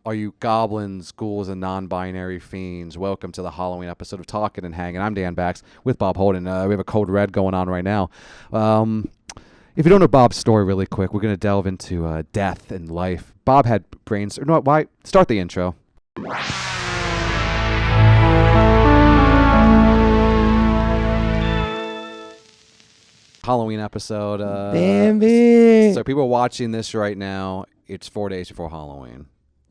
all you goblins, ghouls, and non-binary fiends. Welcome to the Halloween episode of Talkin and Hangin. I'm Dan Bakst with Bob Holden. We have a code red going on right now. If you don't know Bob's story really quick, we're going to delve into death and life. Bob had brains... No, why? Start the intro. Halloween episode. Bambi. So people are watching this right now. It's 4 days before Halloween.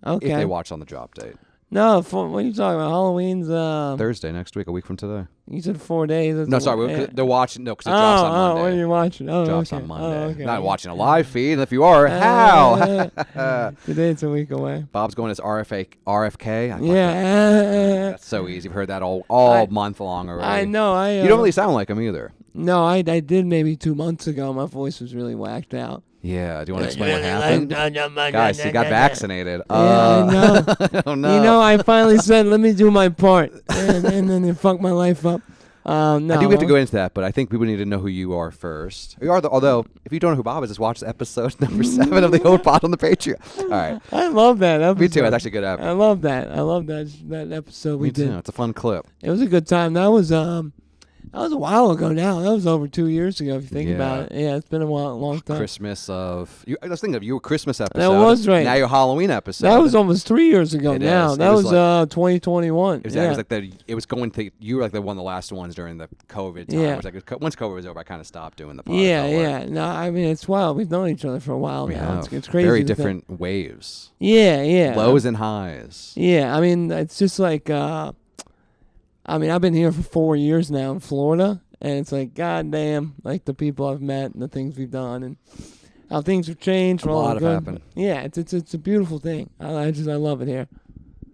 Okay. If they watch on the drop date. No, what are you talking about? Halloween's Thursday next week, a week from today. You said 4 days. No, sorry, they're watching. No, because it drops on Monday. Oh, when you're watching? Oh, drops okay. on Monday. Oh, okay. Not watching a live feed. And if you are, how? Today it's a week away. Bob's going as RFK. Yeah. That's so easy. We've heard that all month long already. I know. You don't really sound like him either. No, I did maybe 2 months ago. My voice was really whacked out. Yeah. Do you want to explain what happened? Guys, he got vaccinated. Yeah, I know. Oh, no. You know, I finally said, let me do my part. And then it fucked my life up. No, I do have to go into that, but I think people need to know who you are first. Although, if you don't know who Bob is, just watch episode number 7 of the old pod on the Patreon. All right. I love that episode. Me too. It's actually a good episode. I love that episode we did. Too. It's a fun clip. It was a good time. That was a while ago now. That was over 2 years ago if you think about it. Yeah, it's been a long time. Christmas of... I was thinking of your Christmas episode. That was right. Now your Halloween episode. That was almost 3 years ago now. That was 2021. It was like it was going to... You were like one of the last ones during the COVID time. Yeah. It was like, once COVID was over, I kind of stopped doing the podcast. Yeah. No, I mean, it's wild. We've known each other for a while now. It's crazy. Very different waves. Yeah. Lows and highs. Yeah, I mean, it's just like... I've been here for 4 years now in Florida, and it's like, goddamn, like the people I've met and the things we've done and how things have changed. A lot have happened. Yeah, it's a beautiful thing. I love it here.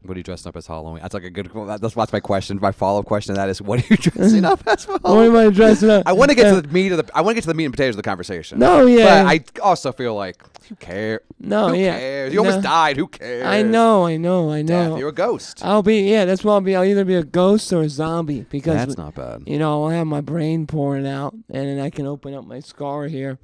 What are you dressing up as Halloween? That's like a good. That's my question. My follow-up question to that is, what are you dressing up as for Halloween? What am I dressing up? I want to get to the meat of the. I want to get to the meat and potatoes of the conversation. No, yeah. But I also feel like, who cares? No, who yeah. cares? You almost died. Who cares? I know. Death, you're a ghost. That's what I'll be. I'll either be a ghost or a zombie because that's not bad. You know, I'll have my brain pouring out, and then I can open up my scar here.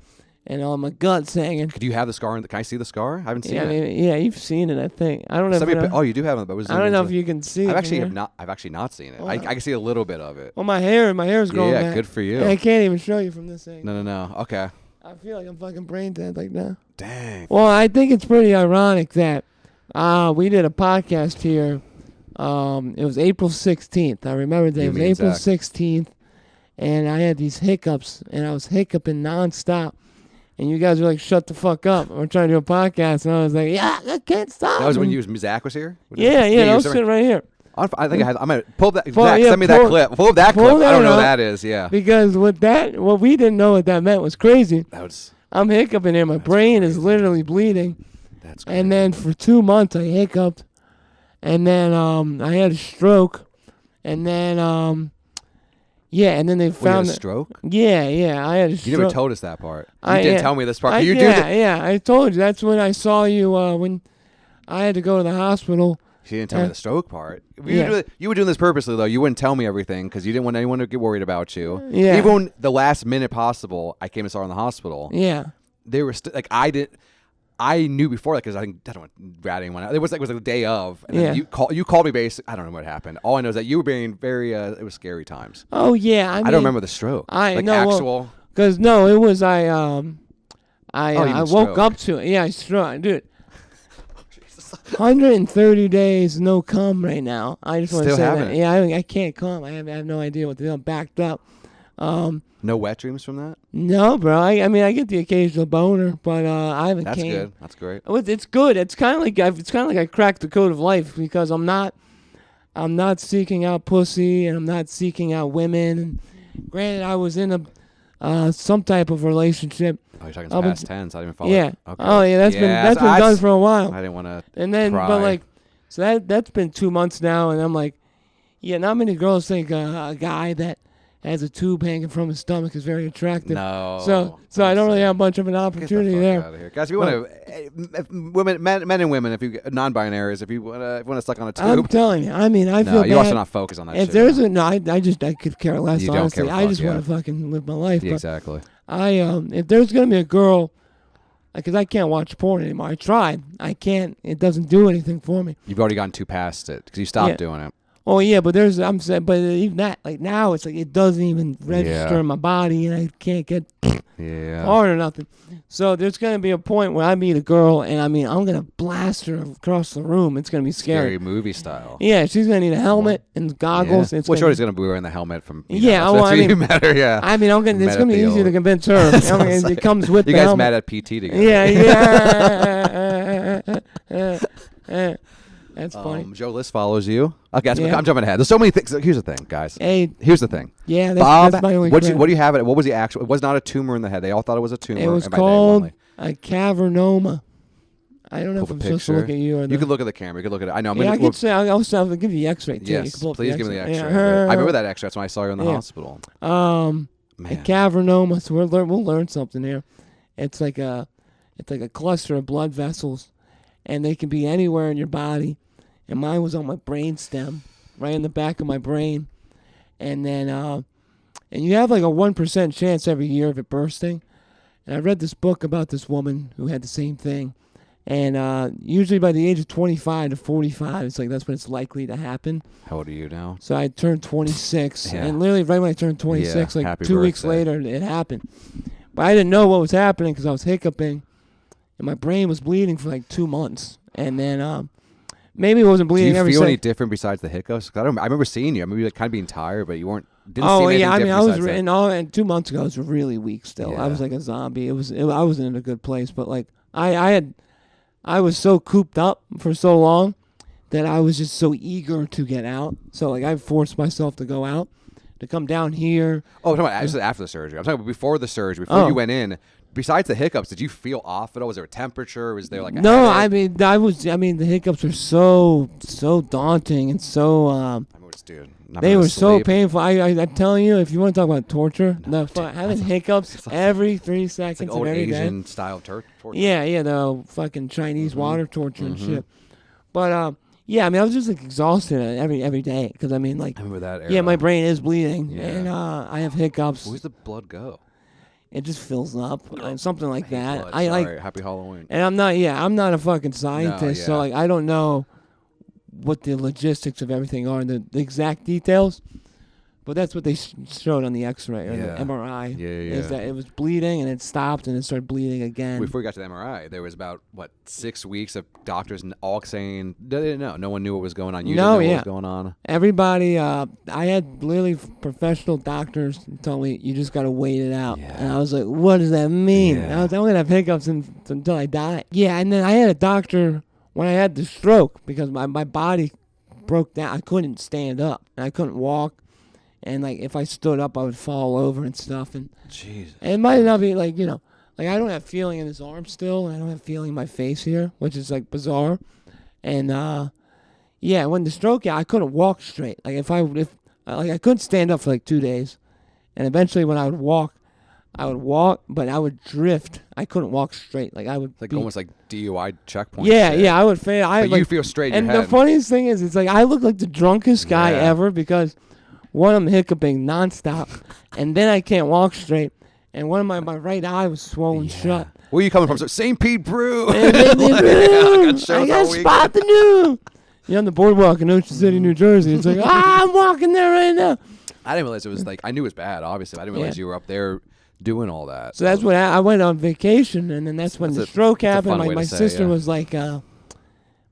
And all my guts hanging. Could you have the scar? Can I see the scar? I haven't seen it. Yeah, you've seen it, I think. I don't know. You do have it, but I don't know if you can see it. I've actually not seen it. I can see a little bit of it. Well, my hair's growing back. Yeah, good for you. I can't even show you from this angle. No. Okay. I feel like I'm fucking brain dead like now. Dang. Well, I think it's pretty ironic that we did a podcast here. It was April 16th. I remember that. It was April 16th, and I had these hiccups, and I was hiccuping nonstop. And you guys were like, shut the fuck up. We're trying to do a podcast. And I was like, yeah, I can't stop. That was when Zach was here? Yeah, that was sitting right here. I think I'm going to pull that. Zach, send me that clip. Pull that clip. I don't know what that is, yeah. Because what we didn't know what that meant was crazy. I'm hiccuping here. My brain is literally bleeding. That's crazy. And then for 2 months, I hiccuped. And then I had a stroke. And then... Yeah, and then they found you had a stroke? Yeah, I had a stroke. You never told us that part. You didn't tell me this part. Yeah, I told you. That's when I saw you when I had to go to the hospital. She didn't tell me the stroke part. You were doing this purposely, though. You wouldn't tell me everything because you didn't want anyone to get worried about you. Yeah. Even when the last minute possible, I came and saw her in the hospital. Yeah. They were I knew before, because I don't want to rat anyone out. It was like the day of. And then you called me I don't know what happened. All I know is that you were being very, it was scary times. Oh, yeah. I don't remember the stroke. Actual. Because, no, it was, I woke up to it. Yeah, I stroked. Dude. 130 days, no cum right now. I just want to say that. Yeah, I can't cum. I have no idea what to do. I'm backed up. No wet dreams from that? No, bro. I mean, I get the occasional boner, but I haven't. That's good. That's great. It's good. It's kind of like I cracked the code of life because I'm not seeking out pussy and I'm not seeking out women. And granted, I was in some type of relationship. Oh, you're talking past tense. I didn't even follow. Yeah. Okay. Oh, yeah. That's been done for a while. I didn't want to. And then, cry. But like, so that's been 2 months now, and I'm like, yeah. Not many girls think a guy that has a tube hanging from his stomach is very attractive. No. So I don't really have much of an opportunity there. Out of here. Guys, if you want to, men and women, if you non-binaries, if you want to suck on a tube. I'm telling you. I mean, I feel bad. You also not focus on that. If there's I could care less. You honestly, don't care I just want to fucking live my life. Yeah, exactly. If there's gonna be a girl because I can't watch porn anymore. I tried. I can't. It doesn't do anything for me. You've already gotten too past it because you stopped doing it. Oh yeah, but I'm saying, but even that, like now, it's like it doesn't even register in my body, and I can't get hard or nothing. So there's gonna be a point where I meet a girl, and I'm gonna blast her across the room. It's gonna be scary movie style. Yeah, she's gonna need a helmet and goggles. Yeah. Well, Shorty's gonna be wearing the helmet from. You matter. Yeah. I mean, it's gonna be easier to convince her. It comes with. You the guys helmet. met at PT together. Yeah. That's funny. Joe List follows you. Okay, I'm jumping ahead. There's so many things. Here's the thing, guys. Hey, here's the thing. Yeah, Bob, that's my only what do you have? What was the actual? It was not a tumor in the head. They all thought it was a tumor. It was called a cavernoma. I don't know if I'm supposed to look at you or you can look at the camera. You can look at it. I know. I can say. I'll give you the X-ray too. Yes, please give me the X-ray. Yeah. I remember that X-ray. That's when I saw you in the hospital. A cavernoma. So we'll learn something here. It's like a cluster of blood vessels, and they can be anywhere in your body. And mine was on my brain stem, right in the back of my brain. And then, and you have like a 1% chance every year of it bursting. And I read this book about this woman who had the same thing. And usually by the age of 25 to 45, it's like that's when it's likely to happen. How old are you now? So I turned 26. And literally right when I turned 26, like 2 weeks later, it happened. But I didn't know what was happening because I was hiccuping. And my brain was bleeding for like 2 months. And then... maybe it wasn't bleeding. Do you feel any different besides the hiccups? I remember seeing you. I remember you kind of being tired, but you weren't. Didn't seem anything different. I was. And 2 months ago, I was really weak. Still, I was like a zombie. I wasn't in a good place. But like I was so cooped up for so long that I was just so eager to get out. So like I forced myself to go out, to come down here. Oh, I'm talking about after the surgery. I'm talking about before the surgery. Before you went in. Besides the hiccups, did you feel off at all? Was there a temperature? Was there like a headache? The hiccups are so daunting and so they were so painful. I'm telling you, if you want to talk about torture, having hiccups every 3 seconds like old of every Asian day. Style torture. Yeah, the fucking Chinese water torture and shit. But I was just like exhausted every day because I remember that era. Yeah, my brain is bleeding and I have hiccups. Where's the blood go? It just fills up, something like that. Sorry, happy Halloween. And I'm not a fucking scientist, so like I don't know what the logistics of everything are, the exact details. But that's what they showed on the X-ray or the MRI. Is that it was bleeding and it stopped and it started bleeding again. Before we got to the MRI, there was about 6 weeks of doctors all saying they didn't know. No one knew what was going on. You didn't know what was going on. Everybody, I had literally professional doctors tell me you just got to wait it out. Yeah. And I was like, what does that mean? Yeah. I'm gonna have hiccups until I die. Yeah, and then I had a doctor when I had the stroke because my body broke down. I couldn't stand up and I couldn't walk. And, like, if I stood up, I would fall over and stuff. And Jesus. And it might not be, like, like, I don't have feeling in this arm still. And I don't have feeling in my face here, which is, like, bizarre. And, when the stroke, I couldn't walk straight. Like, I couldn't stand up for, like, 2 days. And eventually when I would walk, but I would drift. I couldn't walk straight. Like, I would almost like DUI checkpoint. Yeah, I would fail. But you feel straight in your head. And the funniest thing is, it's like, I look like the drunkest guy ever because... One, I'm hiccuping nonstop, and then I can't walk straight. And one of my right eye was swollen shut. Where are you coming from? So St. Pete Brew. I got spot the new. You're on the boardwalk in Ocean City, New Jersey. It's like, I'm walking there right now. I didn't realize it was like, I knew it was bad, obviously. I didn't realize you were up there doing all that. So that's when I went on vacation, and then that's when the stroke happened. My sister was like...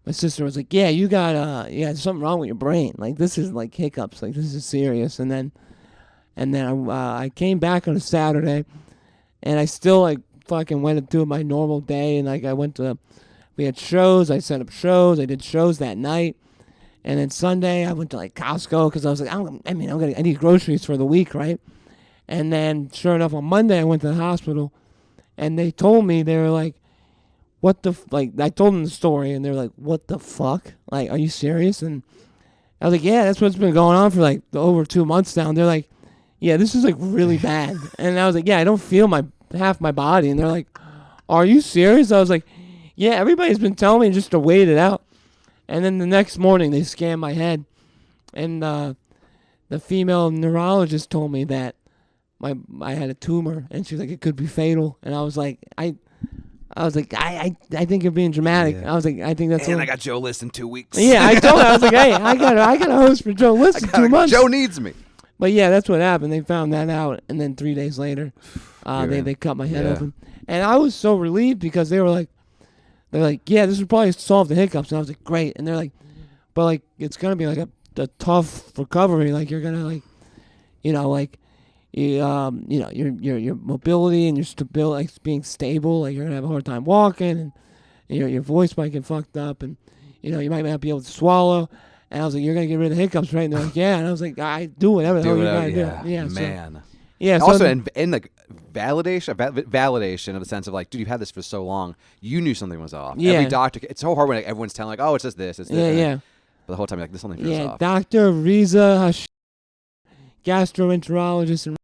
My sister was like, "Yeah, you got there's something wrong with your brain. Like this is like hiccups. Like this is serious." And then I came back on a Saturday, and I still like fucking went to do my normal day. And like we had shows. I set up shows. I did shows that night, and then Sunday I went to like Costco because I was like, I need groceries for the week, right? And then sure enough, on Monday I went to the hospital, and they told me they were like. I told them the story, and they're like, what the fuck? Like, are you serious? And I was like, yeah, that's what's been going on for, like, over 2 months now. And they're like, yeah, this is, like, really bad. And I was like, yeah, I don't feel half my body. And they're like, are you serious? I was like, yeah, everybody's been telling me just to wait it out. And then the next morning, they scanned my head. And the female neurologist told me that I had a tumor. And she was like, it could be fatal. And I was like, I was like, I think you're being dramatic. Yeah. I was like, I think that's. And I got Joe List in 2 weeks. Yeah, I told her, I was like, hey, I got a host for Joe List in 2 months. Joe needs me. But yeah, that's what happened. They found that out, and then 3 days later, they cut my head open, and I was so relieved because they're like, yeah, this would probably solve the hiccups, and I was like, great, and they're like, but like it's gonna be like a tough recovery, like you're gonna like, your mobility and your stability, like being stable, like you're gonna have a hard time walking, and your voice might get fucked up, and you might not be able to swallow. And I was like, you're going to get rid of the hiccups, right? And they're like, yeah. And I was like, I do whatever the hell you got to do. Yeah, man. Yeah. Also, so, in like validation of the sense of like, dude, you've had this for so long. You knew something was off. Yeah. Every doctor, it's so hard when like, everyone's telling like, oh, it's just this, it's this. Yeah. But the whole time you're like, this something feels off. Dr. Riza gastroenterologist,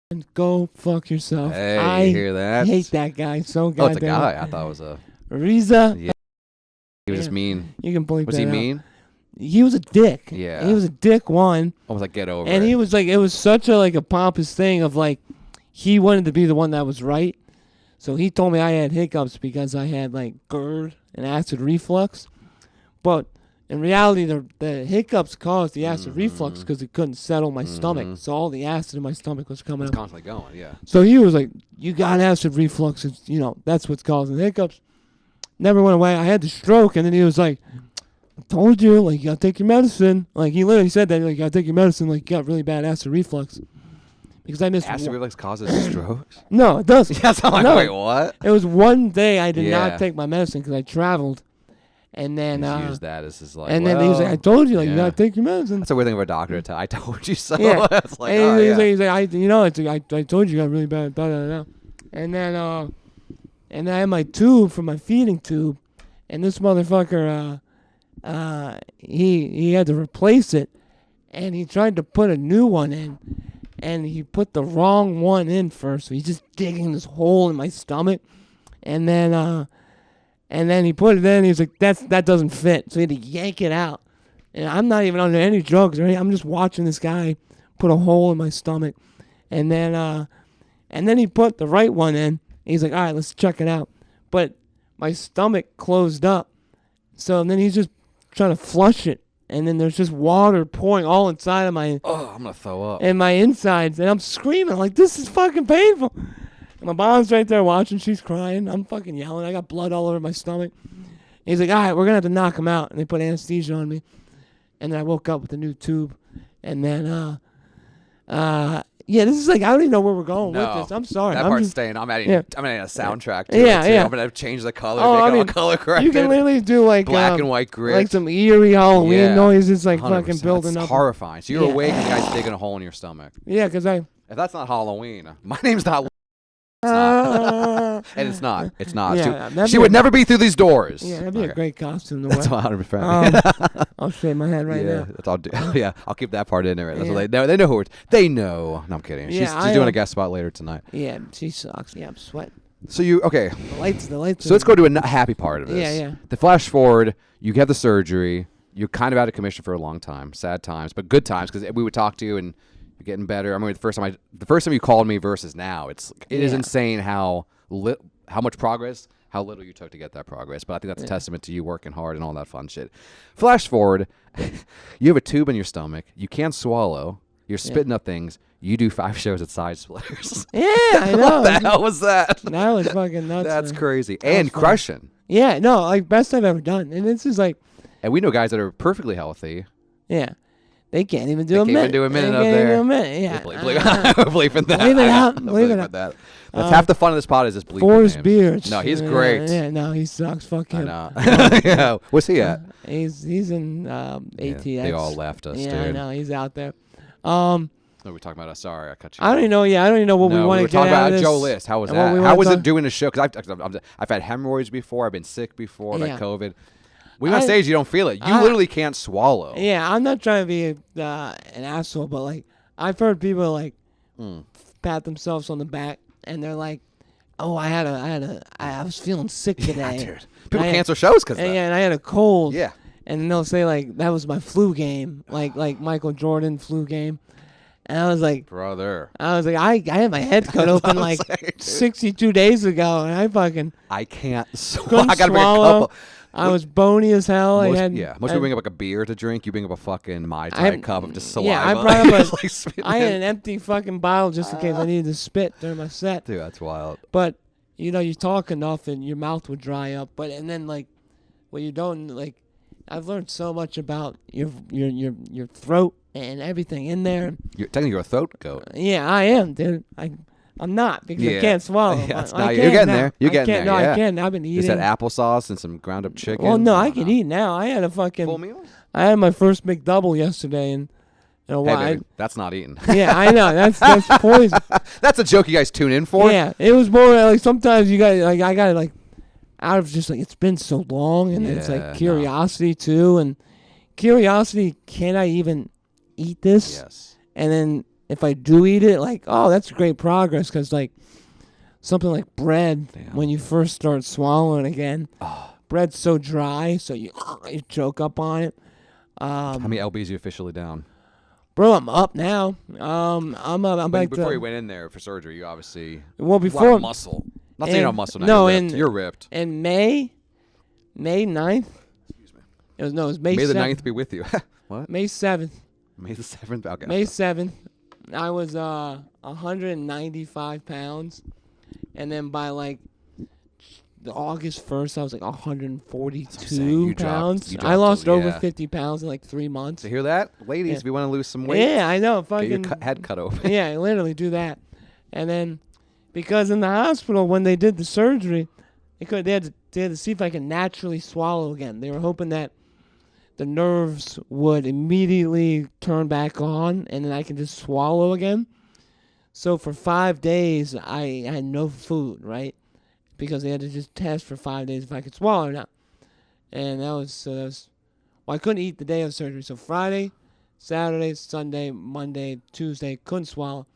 and go fuck yourself. Hey, I you hear that? hate that guy so goddamn. Oh, it's a guy. I thought it was a Riza. Yeah. He was just mean. You can bleep Was that he out. mean? He was a dick. Yeah. He was a dick one. Almost like get over and it. He was like, it was such a pompous thing of like, he wanted to be the one that was right. So he told me I had hiccups because I had like GERD and acid reflux. But in reality, the hiccups caused the acid reflux because it couldn't settle my stomach. So all the acid in my stomach was coming It's up. constantly going, yeah. So he was like, you got acid reflux. It's, that's what's causing the hiccups. Never went away. I had the stroke, and then he was like, I told you, like, you gotta take your medicine. Like, he literally said that, like, you gotta take your medicine, like, you got really bad acid reflux. Because I missed acid reflux causes strokes? No, it doesn't. Yeah, so I'm like, wait, what? It was one day I did not take my medicine because I traveled. And then use that as his like. And then he was like, I told you, like, you gotta take your medicine. That's a weird thing for a doctor to tell. I told you so. Yeah. It's like, and he's like, I told you, you got really bad. Blah, blah, blah. And then I had my tube for my feeding tube, and this motherfucker, he had to replace it, and he tried to put a new one in, and he put the wrong one in first. So he's just digging this hole in my stomach, and then he put it in. He was like, that doesn't fit. So he had to yank it out, and I'm not even under any drugs or anything. I'm just watching this guy put a hole in my stomach, and then he put the right one in. He's like, all right, let's check it out. But my stomach closed up. So then he's just trying to flush it. And then there's just water pouring all inside of my... Oh, I'm going to throw up. And my insides. And I'm screaming like, this is fucking painful. And my mom's right there watching. She's crying. I'm fucking yelling. I got blood all over my stomach. And he's like, all right, we're going to have to knock him out. And they put anesthesia on me. And then I woke up with a new tube. And then... yeah, this is like, I don't even know where we're going with this. I'm sorry. That part's staying. I'm adding a soundtrack to it, too. Yeah. I'm going to change the color, make it all color corrected. You can literally do like... black and white grid. Like some eerie Halloween noises, like 100%. Fucking building up. It's horrifying. So you're awake and the guy's digging a hole in your stomach. Yeah, because If that's not Halloween, my name's not... And it's not. It's not. Yeah, she would never be through these doors. Yeah, that'd be a great costume to wear. That's 100%. I'll shave my head right now. That's all. Yeah, I'll keep that part in there. That's what they know. They know who. They know. No, I'm kidding. She's doing a guest spot later tonight. Yeah, she sucks. Yeah, I'm sweating. So the lights. So let's go to a happy part of this. Yeah. The flash forward. You get the surgery. You're kind of out of commission for a long time. Sad times, but good times because we would talk to you and you're getting better. I remember the first time you called me versus now. It is insane how much progress, how little you took to get that progress. But I think that's a testament to you working hard and all that fun shit. Flash forward, you have a tube in your stomach. You can't swallow. You're spitting up things. You do 5 shows at Side Splitters. Yeah, I know. What the hell was that? That was fucking nuts. That's crazy. And crushing. Yeah, no, like best I've ever done. And this is like... And we know guys that are perfectly healthy. Yeah. They can't even do a minute. They can't even do a minute up there. Yeah. Bleeping that. Leave it out. Leave it out. That. That's half the fun of this pod is just bleeping Forrest Beards. No, he's great. Yeah, no, he sucks. Fuck him. I know. Yeah. What's he at? He's in ATX. Yeah, they all left us, dude. Yeah, I know. He's out there. What are we talking about? Sorry, I cut you. I don't even know. Yeah, I don't even know what we want to get out of this. Joe List. How was that? How was it doing the show? Because I've had hemorrhoids before. I've been sick before. I've had COVID. When you're on stage, you don't feel it. You literally can't swallow. Yeah, I'm not trying to be an asshole, but like I've heard people like pat themselves on the back and they're like, "Oh, I was feeling sick today." Yeah, dude. People cancel shows because of that. Yeah, and I had a cold. Yeah. And they'll say like that was my flu game, like Michael Jordan flu game. And I was like, brother. I had my head cut open like 62 days ago, and I can't couldn't I gotta bring a swallow. couple. I was bony as hell. Most I people bring up like a beer to drink. You bring up a fucking Mai Tai cup of just saliva. Yeah, I brought up I had an empty fucking bottle just in case I needed to spit during my set. Dude, that's wild. But you talk enough and your mouth would dry up. And then like, what you don't like, I've learned so much about your throat and everything in there. Technically, you're a throat goat. Yeah, I am, dude. I'm not because I can't swallow. Yeah, you're getting there. You're getting there. No, yeah. I can't. I've been eating. Just had applesauce and some ground up chicken. Well, no, I can eat now. I had a fucking full meal. I had my first McDouble yesterday, and Hey, baby, that's not eating. Yeah, I know. That's poison. That's a joke you guys tune in for. Yeah, it was more like sometimes you got like I got like out of just like it's been so long, and it's like curiosity too, and curiosity. Can I even eat this? Yes. And then if I do eat it, like, oh, that's great progress, because like something like bread, when you first start swallowing again, bread's so dry, so you choke up on it. How many lbs are you officially down? Bro, I'm up now. I'm back before to, you went in there for surgery, you obviously before a lot of muscle. Not saying you don't have muscle now. No, you're ripped. In May 9th. Excuse me. It was May 7th. May the 9th be with you. What? May 7th. May the 7th. Okay. May 7th. I was 195 pounds, and then by like August 1st, I was like 142 pounds. I lost over 50 pounds in like 3 months. So hear that, ladies? If you want to lose some weight, yeah, I know. Fucking get your head cut open. Yeah, literally do that. And then, because in the hospital when they did the surgery, they had to see if I could naturally swallow again. They were hoping that the nerves would immediately turn back on, and then I can just swallow again. So for 5 days, I had no food, right? Because they had to just test for 5 days if I could swallow or not. And that was well, I couldn't eat the day of surgery. So Friday, Saturday, Sunday, Monday, Tuesday, couldn't swallow.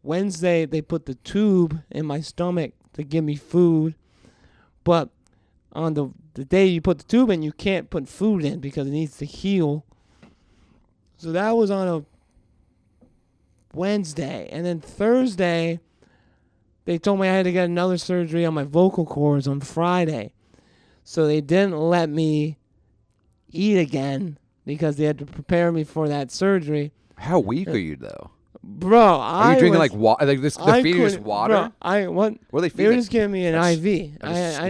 Wednesday, they put the tube in my stomach to give me food. But on the day you put the tube in, you can't put food in because it needs to heal. So that was on a Wednesday. And then Thursday, they told me I had to get another surgery on my vocal cords on Friday. So they didn't let me eat again because they had to prepare me for that surgery. How weak are you, though? Bro, are you drinking like water? Like this, they're feeding you just water? Bro, what are they feeding? They were just giving me an IV.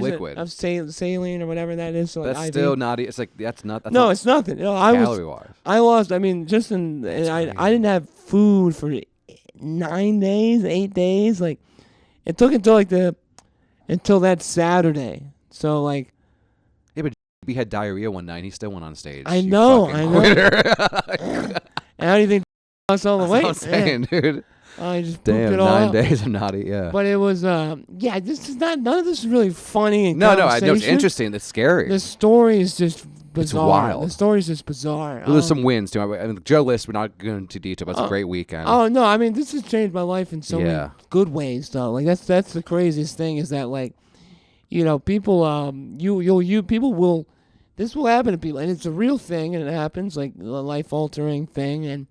Liquid. Of saline or whatever that is. So that's IV. Still not. It's like that's not. That's no, not it's nothing. calorie-wise. I lost. I mean, just in. I didn't have food for 9 days, 8 days. Like, it took until that Saturday. So like. Yeah, but he had diarrhea one night. He still went on stage. I know. And how do you think lost all the weight? That's what I'm saying, dude. I just damn, it all 9 out. days of naughty, yeah. But it was, this is not. None of this is really funny. No, I know it's interesting. It's scary. The story is just bizarre. It's wild. The story is just bizarre. Well, there's some wins too. I mean, Joe List, we're not going into detail, but it's a great weekend. Oh no, I mean this has changed my life in so many good ways, though. Like that's the craziest thing is that like, people, people will. This will happen to people, and it's a real thing, and it happens, like a life-altering thing. And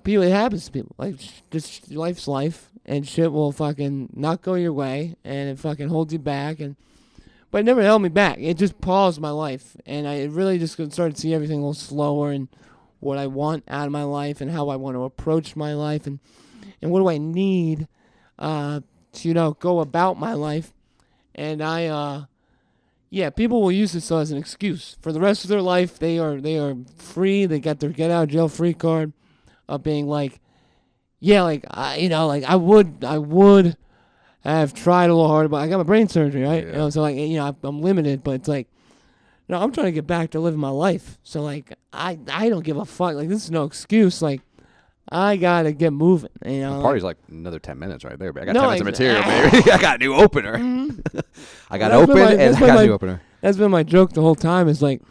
people, it happens to people. Like, just life's life, and shit will fucking not go your way, and it fucking holds you back. But it never held me back. It just paused my life, and I really just started to see everything a little slower, and what I want out of my life, and how I want to approach my life, and what do I need to go about my life. And people will use this as an excuse for the rest of their life. They are free. They got their get out of jail free card of being like, I would have tried a little harder, but I got my brain surgery, right? Yeah. So like, I'm limited, but it's like, no, I'm trying to get back to living my life. So like, I don't give a fuck. Like, this is no excuse. Like, I gotta get moving. The party's like another 10 minutes right there, baby. I got 10 minutes of material, baby. I got a new opener. Mm-hmm. I got open and I got a new opener. That's been my joke the whole time. Is like,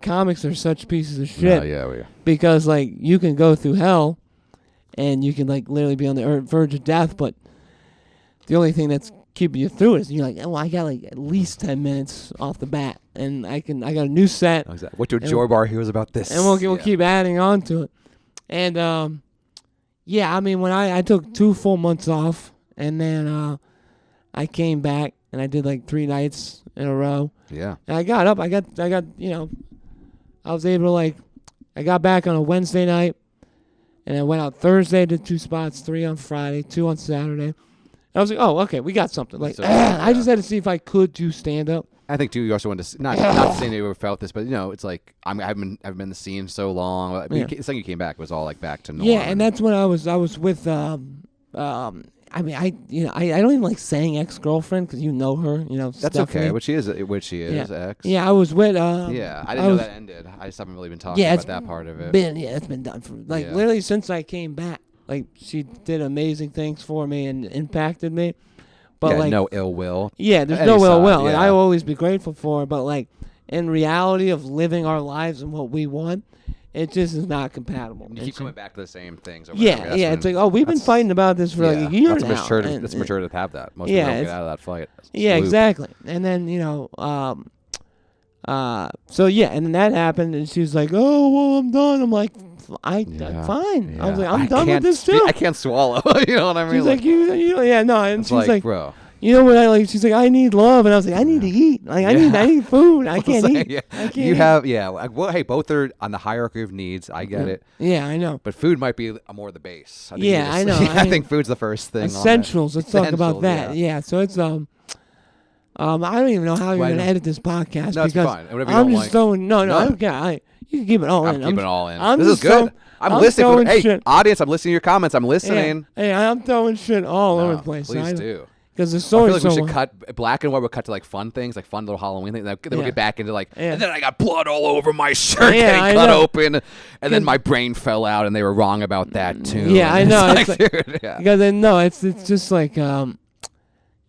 comics are such pieces of shit. Yeah. Because like you can go through hell, and you can like literally be on the verge of death, but the only thing that's keeping you through it. And you're like, well, I got like at least 10 minutes off the bat, and I got a new set. Exactly. What do Joy Bar hears about this? And we'll keep adding on to it. And yeah, I mean, when I took 2 full months off, and then I came back and I did like 3 nights in a row. Yeah. And I got up. I got I was able to I got back on a Wednesday night, and I went out Thursday, did 2 spots, 3 on Friday, 2 on Saturday. I was like, oh, okay, we got something. I just had to see if I could do stand up. I think too. You also want to not saying you ever felt this, but it's like I've been in the scene so long. I mean, it's like you came back, it was all like back to normal. Yeah, and that's when I was with I mean, I don't even like saying ex-girlfriend because you know her, That's Stephanie. okay, which she is ex. Yeah, I was with yeah, I didn't know that ended. I just haven't really been talking about that part of it. It's been done for literally since I came back. Like, she did amazing things for me and impacted me. But no ill will. Yeah, there's no ill will. Yeah. And I will always be grateful for her. But in reality of living our lives and what we want, it just is not compatible. You keep coming back to the same things. Yeah. It's like, we've been fighting about this for a year now. It's mature to have that. Most people don't get out of that fight. Exactly. And then, so yeah, and then that happened, and she was like, "Oh, well, I'm done." I'm like, fine. Yeah. I was like, I'm done with this too. I can't swallow. You know what I mean? She's like, and she's like, bro. You know what I like? She's like, I need love, and I was like, I need to eat. I need food. I can't eat. Yeah. I can't. You have Well, hey, both are on the hierarchy of needs. I get it. Yeah, I know. But food might be more the base. I know. I think food's the first thing. Essentials. Let's talk about that. Yeah. So it's I don't even know how you're gonna edit this podcast. No, because it's fine. Whatever you I'm don't just like. throwing. No, I don't care. You can keep it all in. I'm keeping it all in. This is good. I'm listening. Hey, shit. audience, I'm listening to your comments. I'm listening. Hey, I'm throwing shit all over the place. Please do. Because the story. I feel like we should cut black and white. Would cut to fun things, fun little Halloween things. Then we'll get back into and then I got blood all over my shirt getting cut open, and then my brain fell out, and they were wrong about that too. Yeah, I know. Dude, because it's just like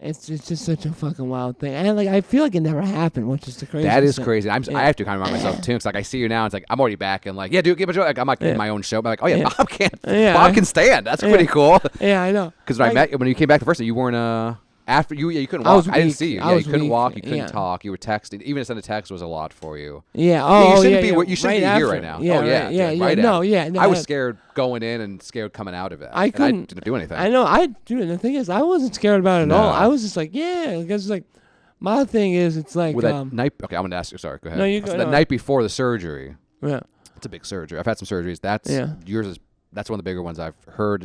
it's just such a fucking wild thing, and I feel like it never happened, which is the crazy. That is crazy. I have to kind of remind myself too. It's I see you now. It's I'm already back, and dude, give a joke. I'm in my own show. But Bob can't. Bob can stand. That's pretty cool. Yeah, I know. Because when you came back the first time, you weren't after you couldn't walk. I didn't see you. You couldn't walk. You couldn't talk. You were texting. Even to send a text was a lot for you. Yeah. You shouldn't be. You shouldn't be here right now. Yeah. No. I was scared going in and scared coming out of it. I couldn't. I didn't do anything. I know. The thing is, I wasn't scared about it at all. I was just because my thing is, it's like that night. Okay, I'm gonna ask you. Sorry, go ahead. No, you go. The night before the surgery. Yeah. It's a big surgery. I've had some surgeries. Yours is. That's one of the bigger ones I've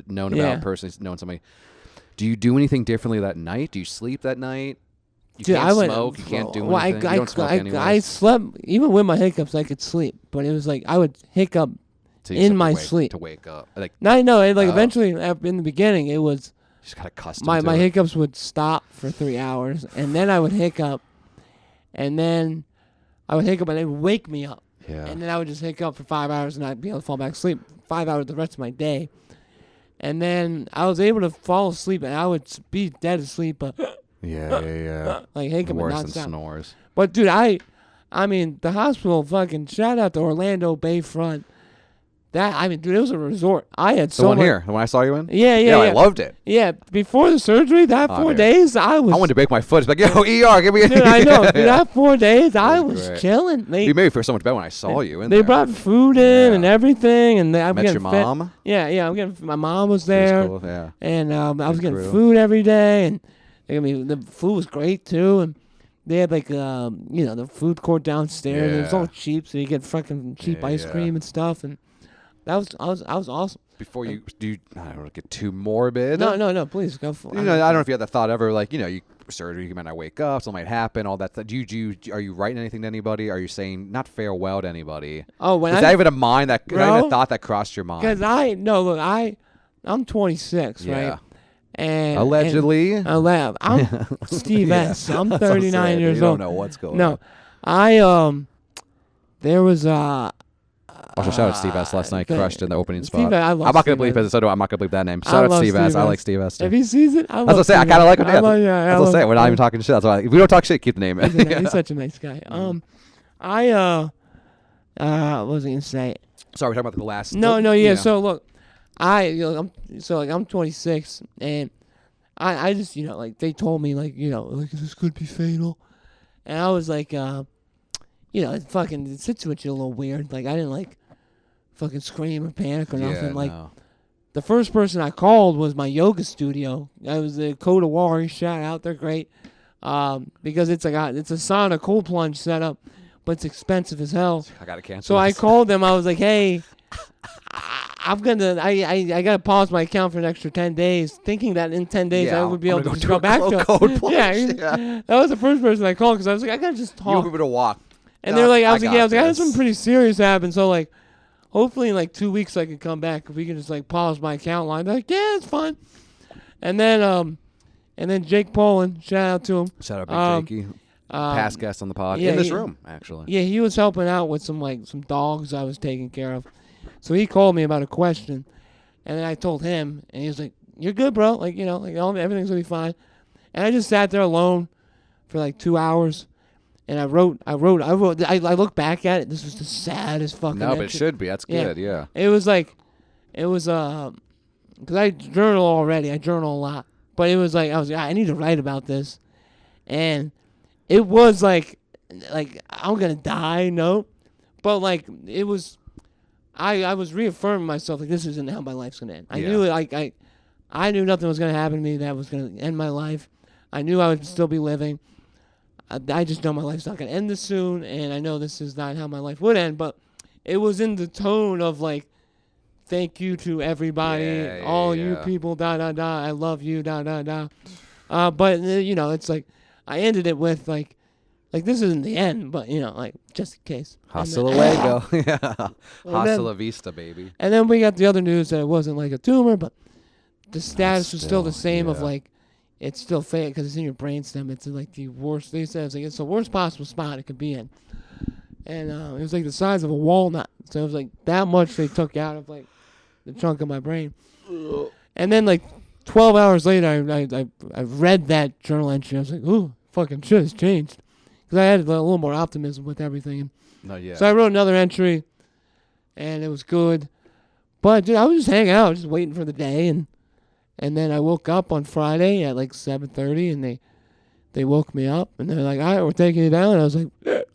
known about personally, known somebody. Do you do anything differently that night? Do you sleep that night? You can't smoke. You can't do anything. You don't smoke anyways. I slept, even with my hiccups, I could sleep. But it was I would hiccup in my sleep. To wake up. Eventually, in the beginning, it was... You just got accustomed to my it. hiccups would stop for 3 hours. And then I would hiccup. And then I would hiccup and they would wake me up. Yeah. And then I would just hiccup for 5 hours and I'd be able to fall back asleep. 5 hours the rest of my day. And then I was able to fall asleep, and I would be dead asleep. But yeah. hiccup worse and than snores. But dude, I mean, the hospital fucking shout out to Orlando Bayfront. Dude, it was a resort. I had the one here, the one I saw you in. Yeah. I loved it. Yeah, before the surgery, 4 days, I wanted to break my foot. It's ER, give me. Dude, I know. Dude, that 4 days, I was chilling. You made me feel so much better when I saw you in there. They brought food in and everything, and I met your mom. Yeah. My mom was there. Cool, yeah. And I was getting food every day, and the food was great too, and. They had the food court downstairs. It was all cheap, so you get fucking cheap ice cream and stuff, and I was awesome. Before I don't want to get too morbid. No, please go for it. I don't know if you had the thought ever, you surgery, you might not wake up, something might happen, all that stuff. Are you writing anything to anybody? Are you saying not farewell to anybody? Oh, is that even a thought that crossed your mind? Because I'm 26, right? And allegedly, I'm Steve S. I'm 39 years old. You don't know what's going on. No, there was Also, shout out Steve S. last night, crushed in the opening spot. Steve, I'm not going to believe it, so I'm not going to believe that name. Shout out Steve S. I like Steve S. If he sees it, I say I kind of like him. That's what I say. We're not even talking shit. That's why if we don't talk shit, keep the name in. He's such a nice guy. What was I going to say? Sorry, we're talking about the last. No. So look, I'm 26, and I just, like, they told me, like, like, this could be fatal. And I was like, it sits with you a little weird. Like, I didn't, like, fucking scream or panic or nothing. Like, the first person I called was my yoga studio. I was the Coda War. Shout out, they're great. Because it's a sauna cold plunge setup, but it's expensive as hell. I gotta cancel. So I called them. I was like, hey, I gotta pause my account for an extra 10 days, thinking that in 10 days I would be able to just go back to cold plunge. Yeah, that was the first person I called because I was like, I gotta just talk. You were able to walk. And they're like, I was like, I had something pretty serious happen. So like, hopefully in like 2 weeks I can come back if we can just like pause my account line. They're like, yeah, it's fine. And then Jake Poland, shout out to him. Shout out Big Jakey. Past guest on the pod in this room, actually. Yeah, he was helping out with some dogs I was taking care of. So he called me about a question, and then I told him, and he was like, "You're good, bro. Like, everything's gonna be fine." And I just sat there alone for like 2 hours, and I wrote. I look back at it. This was the saddest fucking. No, but it should be. That's good. Yeah. It was because I journal already. I journal a lot, but it was like I need to write about this, and it was like I'm gonna die. No, but like it was. I was reaffirming myself like this isn't how my life's gonna end. I knew it. I knew nothing was gonna happen to me that was gonna end my life. I knew I would still be living. I just know my life's not gonna end this soon, and I know this is not how my life would end. But it was in the tone of like, thank you to everybody, all you people, da da da. I love you, da da da. But it's like I ended it with like this isn't the end, but like just in case. Hasta luego. Yeah. Hasta la vista, baby. And then we got the other news that it wasn't like a tumor, but the status was still the same of like it's still fake because it's in your brainstem. It's like the worst. They said it's the worst possible spot it could be in, and it was like the size of a walnut. So it was like that much they took out of like the chunk of my brain. And then like 12 hours later, I read that journal entry. I was like, ooh, fucking shit has changed. Because I had a little more optimism with everything. So I wrote another entry, and it was good. But I was just hanging out, just waiting for the day. And then I woke up on Friday at like 7:30, and they woke me up. And they're like, all right, we're taking you down. And I was like,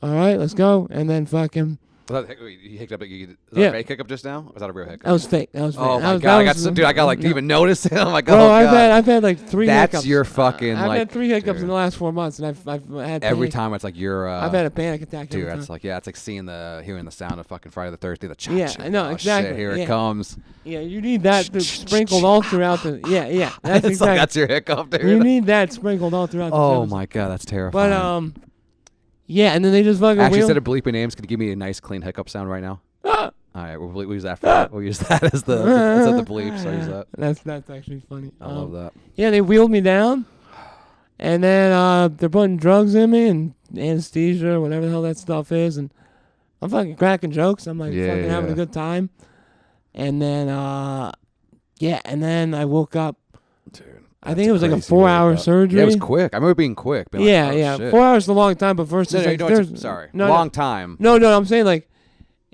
all right, let's go. And then fucking... You hiccuped a fake hiccup just now? Or was that a real hiccup? That was fake. Oh my god! I got like to even notice it. I'm like, bro, oh I've had like 3 hiccups. That's your fucking I've had 3 hiccups in the last 4 months, and I've had every time it's like you're. I've had a panic attack. Dude, it's like it's like hearing the sound of fucking Friday the 13th. The cha-cha. Yeah, I know exactly. Shit, here it comes. Yeah, you need that sprinkled all throughout the. Yeah. That's exactly. Like that's your hiccup, dude. You need that sprinkled all throughout. Oh my god, that's terrifying. But yeah, and then they just fucking. Actually, instead of bleeping names, can you give me a nice clean hiccup sound right now? All right, we'll use that for that. We'll use that as the bleep. So I use that. That's actually funny. I love that. Yeah, they wheeled me down, and then they're putting drugs in me and anesthesia or whatever the hell that stuff is, and I'm fucking cracking jokes. I'm like fucking having a good time, and then and then I woke up. Dude. I think it was like a 4-hour surgery. Yeah, it was quick. I remember it being quick. Shit. 4 hours is a long time, but first long time. No, I'm saying like,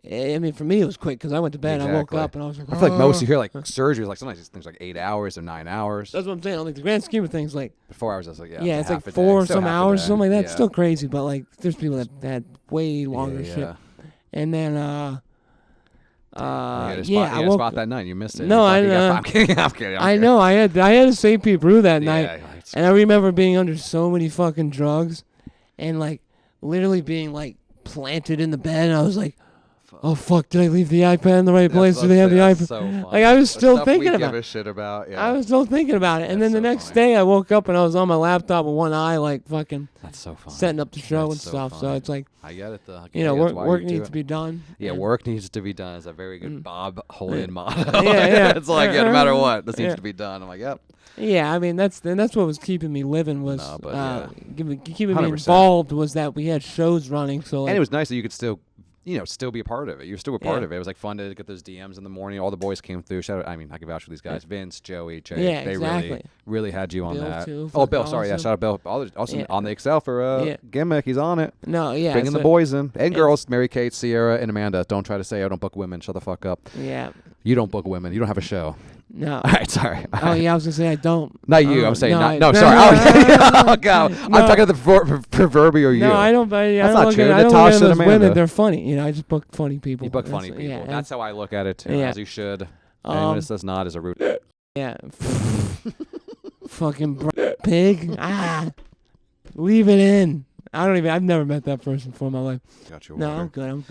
I mean, for me it was quick because I went to bed and I woke up and I was like, I feel like most you hear like surgeries, like sometimes these things like 8 hours or 9 hours. That's what I'm saying. Like the grand scheme of things, like 4 hours. I was like, it's like 4 some hours, something like that. It's still crazy, but like there's people that had way longer shit. And then I woke up that night. You missed it. No, I'm kidding. I know. I had a St. Pete brew that night, and I remember being under so many fucking drugs, and like literally being like planted in the bed. And I was like, oh fuck, did I leave the iPad in the right place? Do they have the iPad? So like I was still thinking about it. Shit about. I was still thinking about it, and then the next day I woke up and I was on my laptop with one eye, like fucking. That's so fun. Setting up the show and stuff. So it's like. I get it though. Work needs to be done. Yeah, work needs to be done is a very good Bob Holden motto. It's like no matter what, this needs to be done. I'm like, yep. Yeah, I mean that's what was keeping me living was keeping me involved was that we had shows running. So like, and it was nice that you could still still be a part of it. You're still a part of it. It was like fun to get those DMs in the morning. All the boys came through. Shout out, I mean, I can vouch for these guys. Vince, Joey, Jake. Yeah, they exactly. really had you on Bill that. too, Oh, Bill. awesome. Sorry. Yeah, shout out Bill. Also on the Excel for Gimmick. He's on it. No, yeah. Bringing the boys in. And girls. Mary Kate, Sierra, and Amanda. Don't try to say I don't book women. Shut the fuck up. Yeah. You don't book women. You don't have a show. No. All right, sorry. Oh, yeah, I was going to say I don't. Not you. I'm saying sorry. No, Oh, God. I'm talking to the proverbial you. No, I don't. That's I not don't true. look at Natasha those and Amanda. women. They're funny. I just book funny people. You book funny people. Yeah, That's how I look at it, too, as you should. Anyone that does not is a rude. Yeah. Fucking pig. Leave it in. I've never met that person before in my life. Got you. No, I'm good.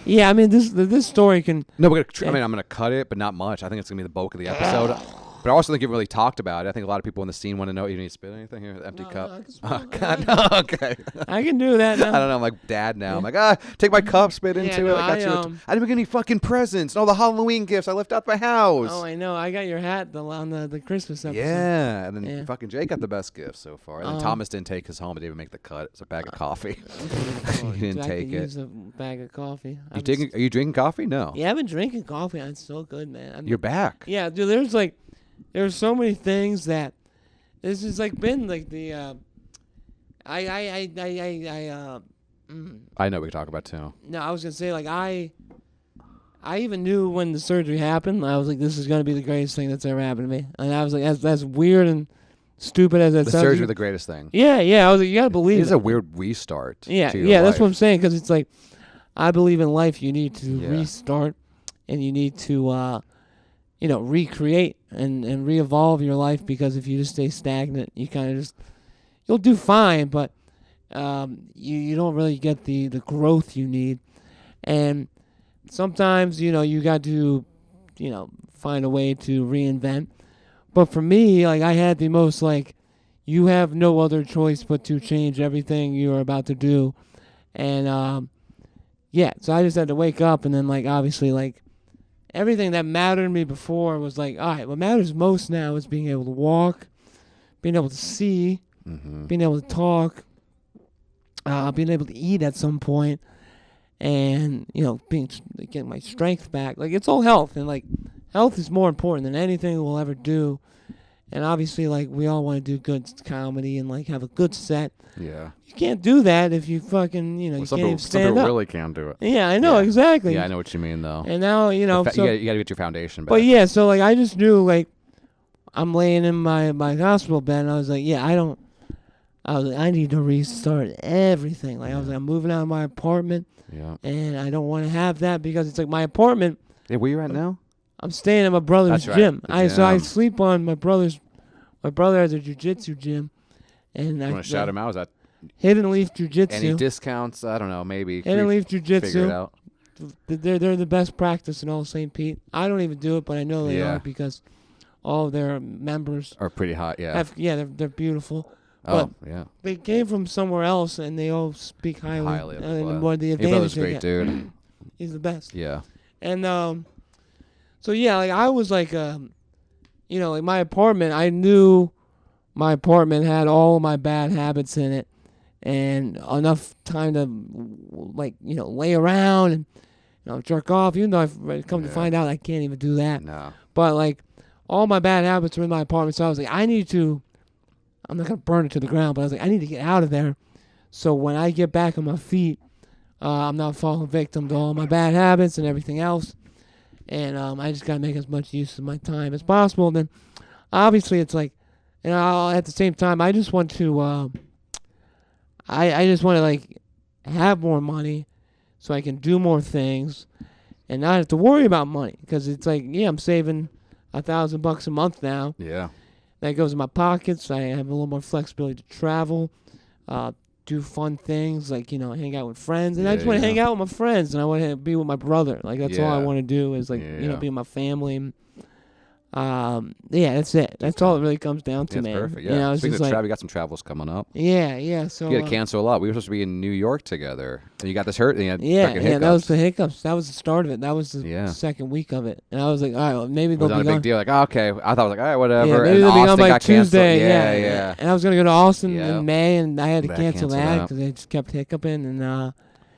Yeah, I mean, this story can. No, I'm gonna cut it, but not much. I think it's gonna be the bulk of the episode. But I also think you really talked about it. I think a lot of people in the scene want to know. You need to spit anything here? Empty cup. No, oh God, no. Okay. I can do that now. I don't know. I'm like dad now. I'm like, take my cup, spit into it. I didn't get any fucking presents. And all the Halloween gifts I left out my house. Oh, I know. I got your hat on the Christmas episode. Yeah, and then fucking Jake got the best gift so far. And then Thomas didn't take his home. It didn't even make the cut. It's a bag of coffee. He didn't take it. Use a bag of coffee. Are you drinking coffee? No. Yeah, I've been drinking coffee. It's so good, man. You're back. Yeah, dude. There's so many things that this has been the I know we can talk about too. No, I was gonna say I even knew when the surgery happened. I was like, this is gonna be the greatest thing that's ever happened to me. And I was like, that's weird and stupid as that sounds. The surgery, the greatest thing. Yeah. I was like, you gotta believe it. It's a weird restart. Yeah, to your life. That's what I'm saying. Because it's like, I believe in life. You need to restart, and you need to recreate and re-evolve your life, because if you just stay stagnant, you kind of you'll do fine, but you don't really get the growth you need. And sometimes, you got to, find a way to reinvent. But for me, I had the most, you have no other choice but to change everything you're about to do. And, so I just had to wake up, and then, obviously, everything that mattered to me before was all right, what matters most now is being able to walk, being able to see, being able to talk, being able to eat at some point, and, getting my strength back. It's all health, and, health is more important than anything we'll ever do. And obviously, we all want to do good comedy and, have a good set. Yeah. You can't do that if you fucking, you can't even stand some people up. really can't do it. Yeah, I know, exactly. Yeah, I know what you mean, though. And now, you got to get your foundation back. But, yeah, so, I just knew, I'm laying in my hospital bed, and I was like, I need to restart everything. I was like, I'm moving out of my apartment, and I don't want to have that, because it's my apartment. Yeah, where you at now? I'm staying at my brother's gym. So I sleep on my brother has a jiu-jitsu gym. And you want to shout him out? Is that Hidden Leaf Jiu-Jitsu? Any discounts? I don't know, maybe. Hidden Leaf Jiu-Jitsu. Figure it out. They're the best practice in all St. Pete. I don't even do it, but I know they are, because all of their members are pretty hot, yeah. They're beautiful. Oh, but yeah. They came from somewhere else, and they all speak highly of and more the advantage. Your brother's great, dude. He's the best. Yeah. And so yeah, I was my apartment. I knew my apartment had all of my bad habits in it, and enough time to lay around and jerk off. Even though I've come to find out I can't even do that. No. But all my bad habits were in my apartment, so I was like, I'm not gonna burn it to the ground, but I was like, I need to get out of there, so when I get back on my feet, I'm not falling victim to all my bad habits and everything else. And I just got to make as much use of my time as possible. And then, obviously, it's at the same time, I just want to, I just want to, have more money so I can do more things and not have to worry about money. Because it's I'm saving $1,000 a month now. Yeah. That goes in my pockets. I have a little more flexibility to travel, do fun things, hang out with friends. And I just want to hang out with my friends, and I want to be with my brother. That's all I want to do is, be with my family. That's it. That's all it really comes down to, man. Perfect, yeah. Speaking of travel, you got some travels coming up. Yeah. So you got to cancel a lot. We were supposed to be in New York together, and you got this hurt, and you had hiccups. That was the hiccups. That was the start of it. That was the second week of it, and I was like, all right, well, maybe they'll be gone. It was not a big deal. Okay. I thought I was all right, whatever. Yeah, maybe and they'll be Austin gone by got Tuesday. Canceled. Yeah. And I was gonna go to Austin in May, and I had to cancel that out. because they just kept hiccuping, and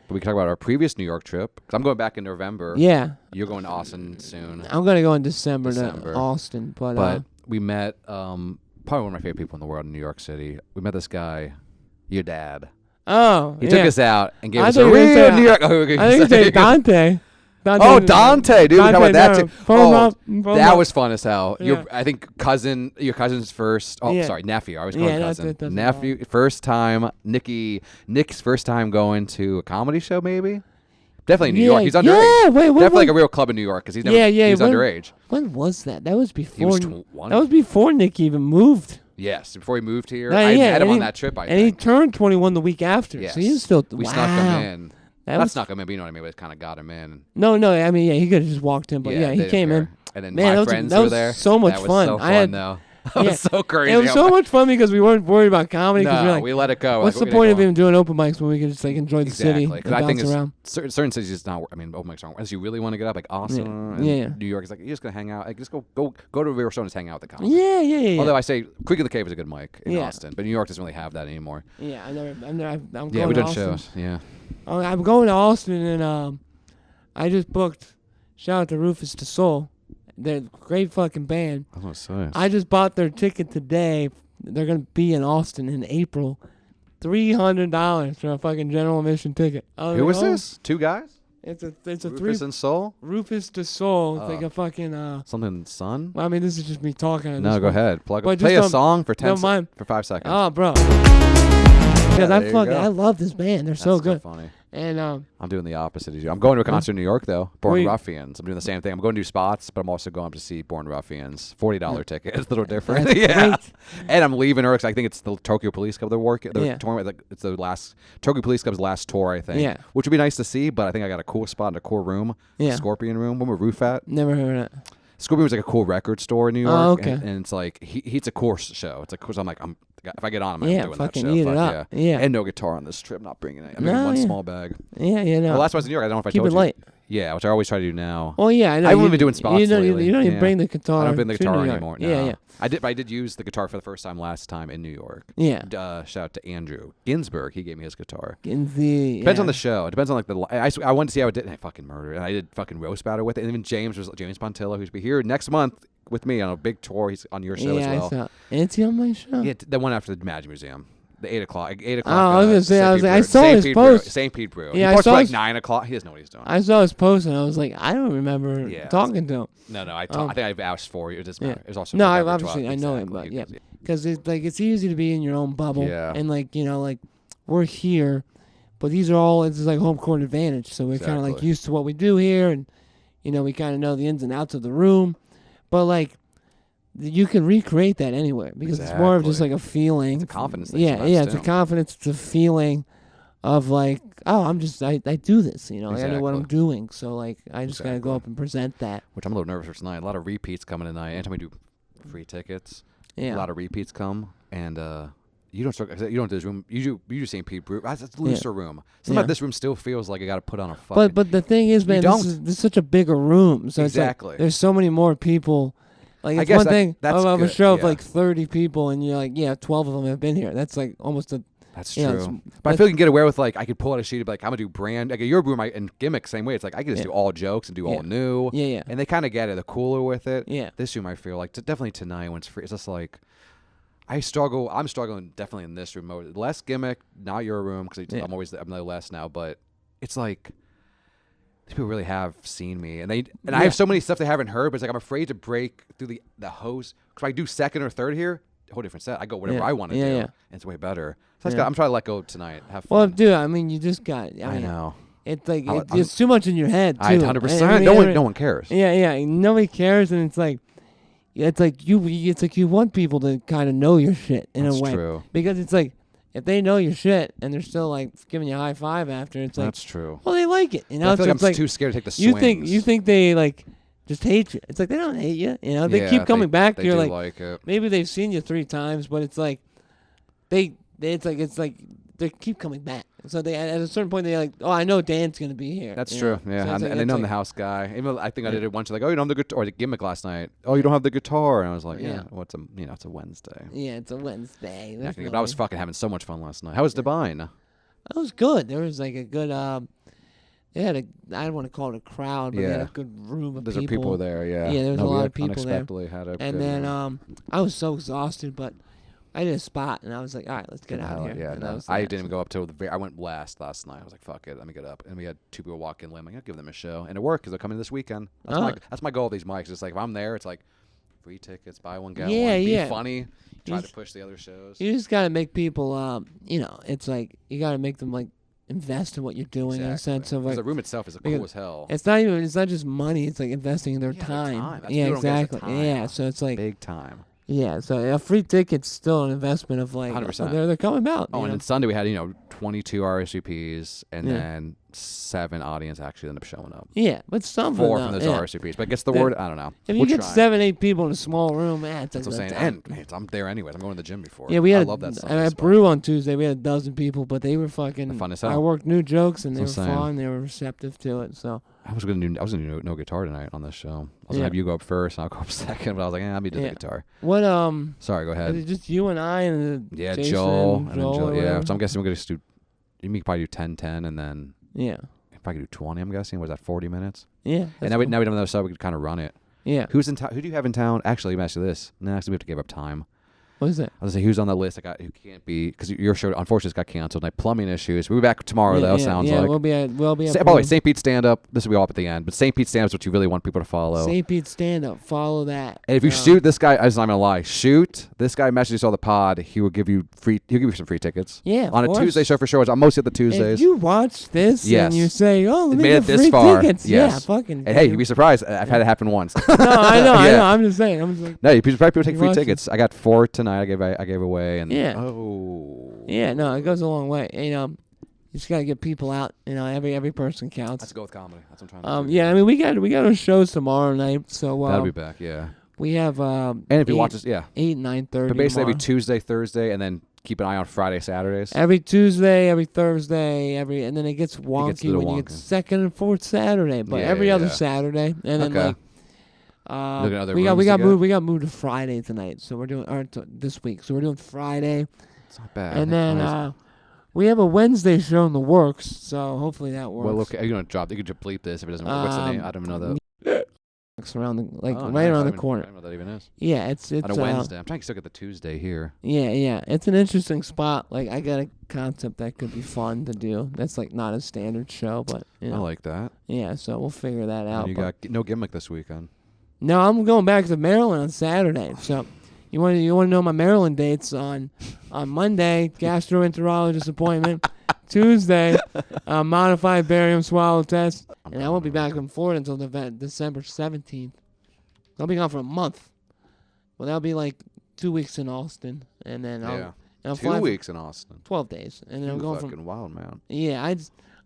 But we can talk about our previous New York trip. Because I'm going back in November. Yeah. You're going to Austin soon. I'm going to go in December to Austin. But we met probably one of my favorite people in the world in New York City. We met this guy, your dad. Oh, He took us out and gave us a real New York. I think you said Dante. Dante, dude. We talked about that too. That was fun as hell. Yeah. I think your cousin's first. Oh, sorry, nephew. I always call him cousin. Nephew, first time. Nick's first time going to a comedy show, maybe. Definitely in New York. He's underage. Yeah, wait, definitely like a real club in New York because he's never. He's underage. When was that? That was before. He was 21. That was before Nick even moved. Yes, before he moved here. I met him on that trip. I think. He turned 21 the week after. Yes. So he was still. We snuck him in. Not snuck him in, but you know what I mean? We kind of got him in. No, I mean, he could have just walked in, but he came in. And then my friends were there. So much fun. That was so fun, though. That was so crazy. It was so much fun because we weren't worried about comedy. No, we let it go. What's the point of even doing open mics when we can just enjoy the city and I think bounce around? Certain cities just not. I mean, open mics aren't. Unless you really want to get up, like Austin, and New York is like you're just gonna hang out. Like just go to a real show and just hang out with the comics. Yeah. Although I say Creek of the Cave is a good mic in Austin, but New York doesn't really have that anymore. Yeah, I'm going we've to done Austin. shows. Yeah. I'm going to Austin and I just booked. Shout out to Rufus to Soul. They're a great fucking band. I was gonna say. I just bought their ticket today. They're gonna be in Austin in April. $300 for a fucking general admission ticket. Who was this? Two guys? It's a Rufus and Soul. Rufus to Soul. It's like a fucking something son. Well, I mean, this is just me talking. No, go ahead. Play a song for 5 seconds. Oh, bro. Because I love this band. They're so good. Funny. And I'm doing the opposite as you. I'm going to a concert in New York though. Born Ruffians. I'm doing the same thing. I'm going to do spots, but I'm also going to see Born Ruffians. $40 ticket. It's a little different. Great. And I'm leaving early because I think it's the Tokyo Police Club they're working. They're touring with, it's the last Tokyo Police Club's last tour, I think. Yeah. Which would be nice to see, but I think I got a cool spot in a cool room. Yeah. Scorpion room. When we're roof at. Never heard of it. Scorpion was like a cool record store in New York. Oh, okay. And it's like it's a course show. It's like, so I'm like, if I get on, I'm doing that show. Eat it up. Yeah. And no guitar on this trip. Not bringing it. I'm bringing one small bag. Yeah. Well, last time I was in New York, I don't know if I told you. Keep it light. Yeah, which I always try to do now. Oh yeah, I know. I haven't been doing spots lately. You don't even bring the guitar. I don't bring the guitar anymore. No. Yeah. I did use the guitar for the first time last time in New York. Yeah. Shout out to Andrew Ginsberg. He gave me his guitar. Depends on the show. It depends on like the. I wanted to see how it did. I fucking murdered it. And I did fucking roast battle with it. And even James Pontillo, who's be here next month with me on a big tour. He's on your show as well. Yeah, is he on my show? Yeah, the one after the Magic Museum. The 8 o'clock. Oh, I was gonna say. I saw his post. St. Pete Brew. Yeah, he posted like 9 o'clock. He doesn't know what he's doing. I saw his post and I was like, I don't remember talking to him. No. I think I vouched for you. It doesn't matter. It was also obviously I know him, but because it's easy to be in your own bubble. Yeah. And we're here, but these are all it's like home court advantage. So we're kind of like used to what we do here, and we kind of know the ins and outs of the room, but like. You can recreate that anywhere because it's more of just like a feeling. It's a confidence thing. It's a confidence. It's a feeling of like, oh, I do this. I know what I'm doing. So like, I just gotta go up and present that. Which I'm a little nervous for tonight. A lot of repeats coming tonight. Anytime we do free tickets, a lot of repeats come, and you don't do this room. You do St. Pete Brew. It's a looser room. Sometimes this room still feels like I got to put on a fucking. But the thing is, man, this is such a bigger room. So it's like, there's so many more people. Like, it's one thing of a show of like 30 people, and you're like, 12 of them have been here. That's like almost a. That's true. But I feel you can get away with like, I could pull out a sheet of like, I'm going to do brand. Like, your room and gimmick, same way. It's like, I can just do all jokes and do all new. Yeah. And they kind of get it. They're cooler with it. Yeah. This room, I feel like, definitely tonight when it's free, it's just like, I'm struggling definitely in this room. Less gimmick, not your room, because I'm the less now, but it's like, people really have seen me, and I have so many stuff they haven't heard, but it's like I'm afraid to break through the host. Because if I do second or third here, a whole different set. I go whatever I want to do, and it's way better. So I'm trying to let go tonight. Have fun. Well, dude, I mean, you just got. I know. It's like it's too much in your head too. 100%. No one cares. Yeah. Nobody cares, and it's like you want people to kind of know your shit in a way. That's true. Because it's like. If they know your shit and they're still like giving you a high five after, it's like that's true. Well, they like it. I feel like I'm too scared to take the swings. You think they like just hate you? It's like they don't hate you. They keep coming back. You're like maybe they've seen you 3 times, but it's like it's like they keep coming back. So they at a certain point they're like, oh, I know Dan's gonna be here. That's true. Yeah, so and they know I'm the house guy. Even I think I did it once. Like, oh, you don't have the guitar, or the gimmick last night. Oh, you don't have the guitar, and I was like, well, it's a Wednesday. Yeah, it's a Wednesday. But I was fucking having so much fun last night. How was Devine? That was good. There was like a good. they had I don't want to call it a crowd, but they had a good room of There's people. People there, yeah. Yeah, there was a lot of people unexpectedly there. Had a and then I was so exhausted, but I did a spot, and I was like, all right, let's get out of here. Yeah, no, I didn't even go up till I went last night. I was like, fuck it, let me get up. And we had 2 people walk in. I'm like, I'll give them a show. And it worked because they're coming this weekend. That's my goal with these mics. It's like, if I'm there, it's like, free tickets, buy one, get one. Be funny. Try to push the other shows. You just got to make people, it's like, you got to make them, like, invest in what you're doing in a sense of, like. The room itself is cool as hell. It's not just money. It's like investing in their time. Yeah, exactly. Yeah, so it's like. Big time. Yeah, so a free ticket's still an investment of like 100%. They're coming out. Oh, and then Sunday we had 22 RSVPs and then 7 audience actually ended up showing up. Yeah, but some 4 from those RSVPs, but gets the word. I don't know. If you get 7, 8 people in a small room, that's what I'm saying. And I'm there anyways. I'm going to the gym before. Yeah, we had. I love that. At Brew on Tuesday, we had 12 people, but they were fucking fun as hell. I worked new jokes and they were fun. They were receptive to it. So I was gonna do no guitar tonight on this show. I was gonna have you go up first, and I'll go up second. But I was like, I'll be doing the guitar. What Sorry, go ahead. Is it just you and I and Jason Joel and then Joel. Yeah, so I'm guessing we're gonna do. You can probably do 10, and then probably do 20. I'm guessing. Was that 40 minutes? Yeah. And now we don't know, so we could kind of run it. Yeah. Who's in town? Who do you have in town? Actually, let me ask you this. Next, we have to give up time. What is it? I was gonna say who's on the list. Who can't be because your show unfortunately got canceled. Like plumbing issues. We'll be back tomorrow though. Sounds like we'll be at. By the way, St. Pete stand up. This will be all up at the end. But St. Pete stand up is what you really want people to follow. St. Pete stand up. Follow that. And if you shoot this guy, I'm not gonna lie. Shoot this guy. Messages all the pod. He will give you free. He'll give you some free tickets. Yeah. On a Tuesday show for sure. I'm mostly at the Tuesdays. If you watch this and you say, "Oh, let me get this free far. tickets," yes. Yeah, fucking. And hey, you'd be surprised. I've had it happen once. No, I know. I know. I'm just saying. I'm just like. No, you'd be surprised people take free tickets. I got 4 tonight. I gave away and. Yeah, no, it goes a long way. You just gotta get people out. Every person counts. Let's go with comedy. That's what I'm trying to do. Yeah, I mean, we got our shows tomorrow night, so that'll be back. Yeah. We have and if you watch this, 8, 9:30. But basically, every Tuesday, Thursday, and then keep an eye on Friday, Saturdays. Every Tuesday, every Thursday, and then it gets wonky when you get second and fourth Saturday, but every other Saturday, and then we got moved to Friday tonight, so we're doing this week, so we're doing Friday. It's not bad. And then we have a Wednesday show in the works, so hopefully that works. Well, okay, are you gonna drop? You could just bleep this if it doesn't work. What's the name? I don't know that. It's around right around the corner. I don't know what that even is. Yeah, it's on a Wednesday. I'm trying to still get the Tuesday here. Yeah, it's an interesting spot. Like I got a concept that could be fun to do. That's like not a standard show, but I like that. Yeah, so we'll figure that out. And you got no gimmick this weekend. No, I'm going back to Maryland on Saturday. So you want to know my Maryland dates on Monday, gastroenterologist appointment. Tuesday, modified barium swallow test, and I won't be back in Florida until December 17th. I'll be gone for a month. Well, that'll be like 2 weeks in Austin, and then I'll 2 weeks in Austin. 12 days, and then I'm going fucking wild, man. Yeah, I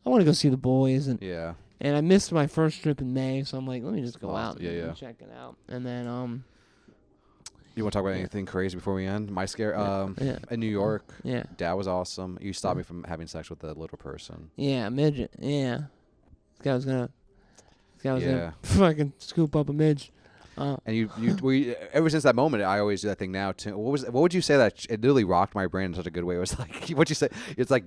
want to go see the boys, and and I missed my first trip in May, so I'm like, let me just go out and check it out, and then You want to talk about anything crazy before we end? My scare, in New York. Yeah. Dad was awesome. You stopped me from having sex with the little person. Yeah, a midget. Yeah. This guy was gonna fucking scoop up a midge. And we ever since that moment, I always do that thing now too. What would you say that it literally rocked my brain in such a good way? It was like, what'd you say? It's like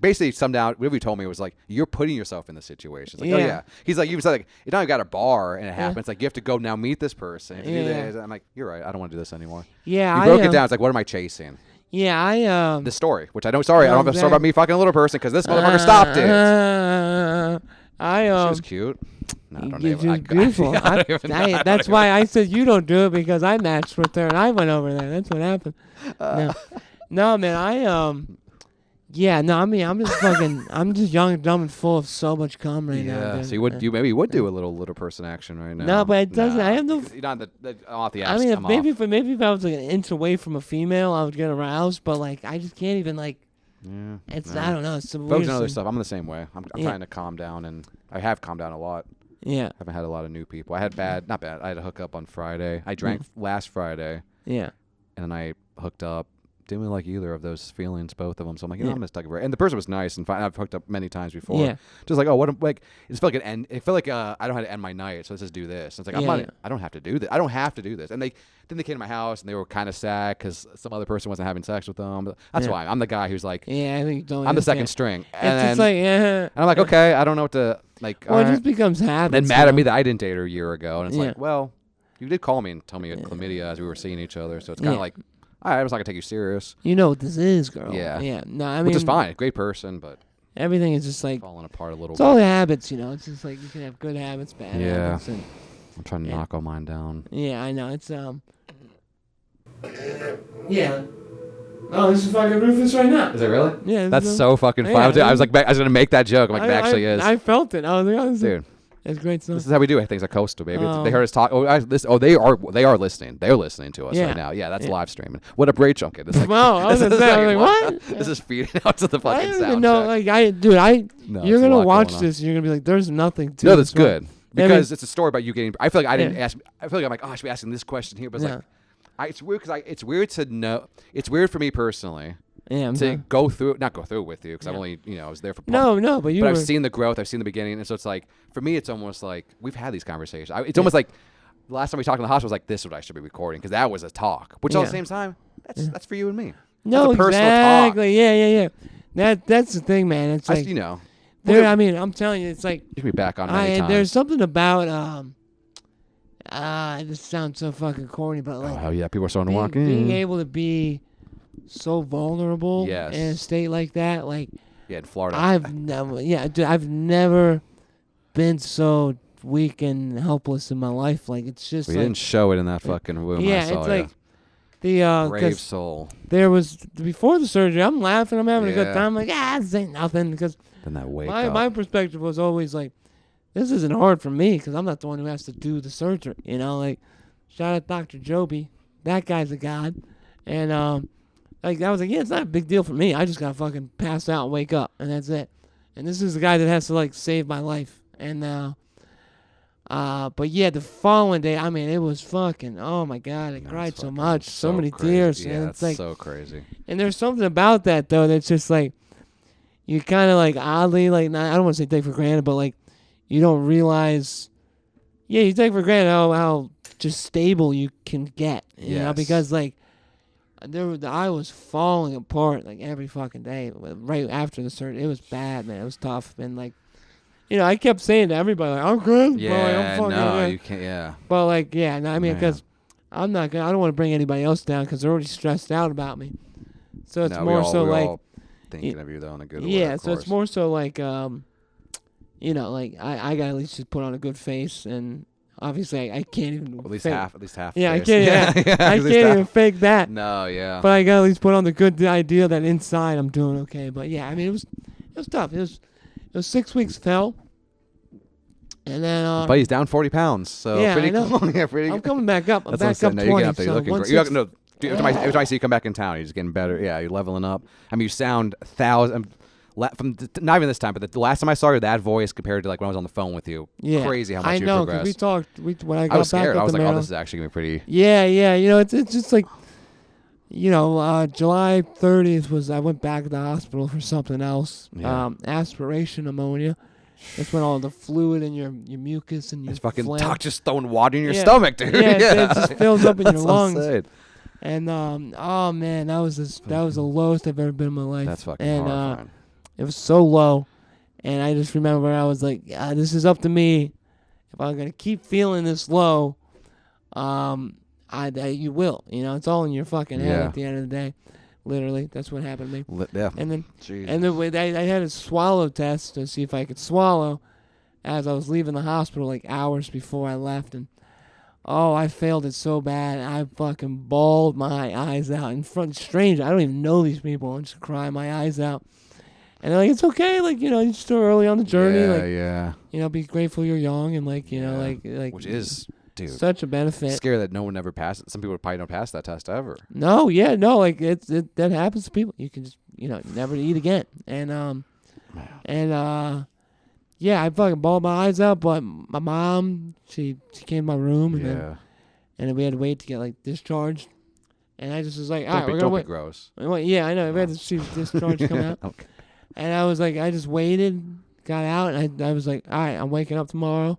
basically summed down, whatever you told me, it was like, you're putting yourself in the situation. It's like, oh yeah. He's like, you said like, you know, you got a bar and it happens. It's like, you have to go now meet this person. Do this. I'm like, you're right. I don't want to do this anymore. Yeah. You broke it down. It's like, what am I chasing? Yeah, the story, which I don't have a story about me fucking a little person because this motherfucker stopped it. She was cute. No, You're beautiful. That's why I said you don't do it because I matched with her and I went over there. That's what happened. No, man. I'm just fucking. I'm just young and dumb and full of so much cum right now. Yeah. So you maybe would do a little person action right now. No, but it doesn't. I have no. You're not off the. I mean, if I was like an inch away from a female, I would get aroused. But like, I just can't even like. Yeah. I don't know. It's some folks and other stuff. I'm the same way. I'm trying to calm down, and I have calmed down a lot. Yeah. I haven't had a lot of new people. I had not bad. I had a hookup on Friday. I drank last Friday. Yeah. And then I hooked up. Didn't really like either of those feelings, both of them. So I'm like, I'm gonna take a break. And the person was nice and fine. I've hooked up many times before. Yeah. Just like, it just felt like it felt like I don't have to end my night, so let's just do this. And it's like I don't have to do this. I don't have to do this. And they came to my house and they were kind of sad because some other person wasn't having sex with them. But that's why I'm the guy who's like, I think I'm the second string. And it's just like, and I'm like, okay, I don't know what to. Like, well, it just becomes habits. Then mad at me that I didn't date her a year ago, and it's Yeah. like, well, you did call me and tell me you had chlamydia as we were seeing each other, so it's kind of like, all right, I was not gonna take you serious. You know what this is, girl. Yeah. Yeah. No, I mean, Which is fine. Great person, but everything is just like falling apart a little. It's all the habits, you know. It's just like you can have good habits, bad Yeah. habits. And, I'm trying to knock all mine down. yeah, I know. It's Yeah. Oh, this is fucking Rufus right now. Is it really? Yeah. That's so fucking fun. Yeah, I was like, I was gonna make that joke. I'm like, it actually is. I felt it. I was like, oh, Dude. It's great stuff. This is how we do things at Coastal, baby. They heard us talk. They are listening. They're listening to us Yeah. right now. Yeah, that's live streaming. What up, Rachel? It's like, Wow, I was gonna say, I was like, what? This is feeding out to the I fucking don't sound even know. check. Like, No, you're it's a gonna lot watch going on. this and you're gonna be like, there's nothing to No, this that's good. one. Because it's a story about you getting. I feel like I didn't Yeah. ask. I feel like I'm like, oh, I should be asking this question here, but it's Yeah. like, it's weird because it's weird to know. It's weird for me personally Yeah, to not go through it with you because I've only I was there for. No, but you. But were, I've seen the growth. I've seen the beginning, and so it's like for me, it's almost like we've had these conversations. It's almost like the last time we talked in the hospital was like, this is what I should be recording because that was a talk. Which at the same time, that's for you and me. No, that's a personal exactly. Yeah. That's the thing, man. It's like I mean, I'm telling you, it's like you can be back on many times. There's something about this sounds so fucking corny, but like, oh yeah, people are starting to walk in. Being able to be so vulnerable in a state like that, like in Florida, I've never been so weak and helpless in my life. Like it's just we like, didn't show it in that fucking room. Yeah, I saw it's like the brave soul. There was before the surgery. I'm laughing. I'm having a good Yeah. time. Like this ain't nothing because then that wake up. my perspective was always like, this isn't hard for me because I'm not the one who has to do the surgery. You know, like shout out Dr. Joby. That guy's a god. And like I was like, yeah, it's not a big deal for me. I just gotta fucking pass out and wake up, and that's it. And this is the guy that has to like save my life. And but yeah, the following day, I mean, it was fucking. Oh my god, I cried so much, so many crazy. tears. Yeah, and it's like so crazy. And there's something about that though that's just like you kind of like oddly like I don't want to say take for granted, but like you don't realize. Yeah, you take for granted how just stable you can get, you know, because like I was falling apart like every fucking day right after the surgery. It was bad, man. It was tough, and like, you know, I kept saying to everybody, like, I'm good. Yeah, bro, like, I'm fucking good. You can't. Yeah. But like, yeah, no, I mean, because I don't want to bring anybody else down because they're already stressed out about me. So it's more so we're like all thinking of you though in a good way. Yeah, so it's more so like you know, like I gotta at least just put on a good face, and obviously I can't even at least half. Yeah, I face. can't. I can't even fake that. No, yeah. But I gotta at least put on the good idea that inside I'm doing okay. But yeah, I mean it was tough. It was 6 weeks fell, and then. But he's down 40 pounds, so yeah, pretty I know. cool. Yeah, pretty. I'm coming back up. I'm That's back up 20. You're So looking great. No, dude, every time I see you come back in town, you're just getting better. Yeah, you're leveling up. I mean, you sound not even this time, but the last time I saw you, that voice compared to like when I was on the phone with you, crazy how much you progressed. I know, because we talked. When I got I was scared. back I was like, Maryland, oh, this is actually gonna be pretty. Yeah. You know, it's just like, you know, July 30th I went back to the hospital for something else. Yeah. Aspiration pneumonia. That's when all the fluid in your mucus and your It's fucking phlegm. just throwing water in your stomach, dude. Yeah, it just fills up in your lungs. Insane. And oh man, that was the lowest I've ever been in my life. That's fucking horrifying. It was so low, and I just remember I was like, this is up to me. If I'm gonna keep feeling this low, you will. You know, it's all in your fucking head at the end of the day. Literally, that's what happened to me. Yeah. And then, Jesus. I had a swallow test to see if I could swallow, as I was leaving the hospital like hours before I left, and I failed it so bad. I fucking bawled my eyes out in front of strangers. I don't even know these people. I'm just crying my eyes out. And they're like, it's okay, like, you know, you're still early on the journey. Yeah. You know, be grateful you're young and like, you know, like which is, dude, such a benefit. Scary that no one ever passes. Some people probably don't pass that test ever. No, like that happens to people. You can just, you know, never eat again. And yeah, I fucking bawled my eyes out. But my mom, she came to my room and then we had to wait to get like discharged. And I just was like, all right, we're gonna wait. Gross. Yeah, I know. We had to see discharge come out. Okay. And I was like, I just waited, got out, and I was like, all right, I'm waking up tomorrow,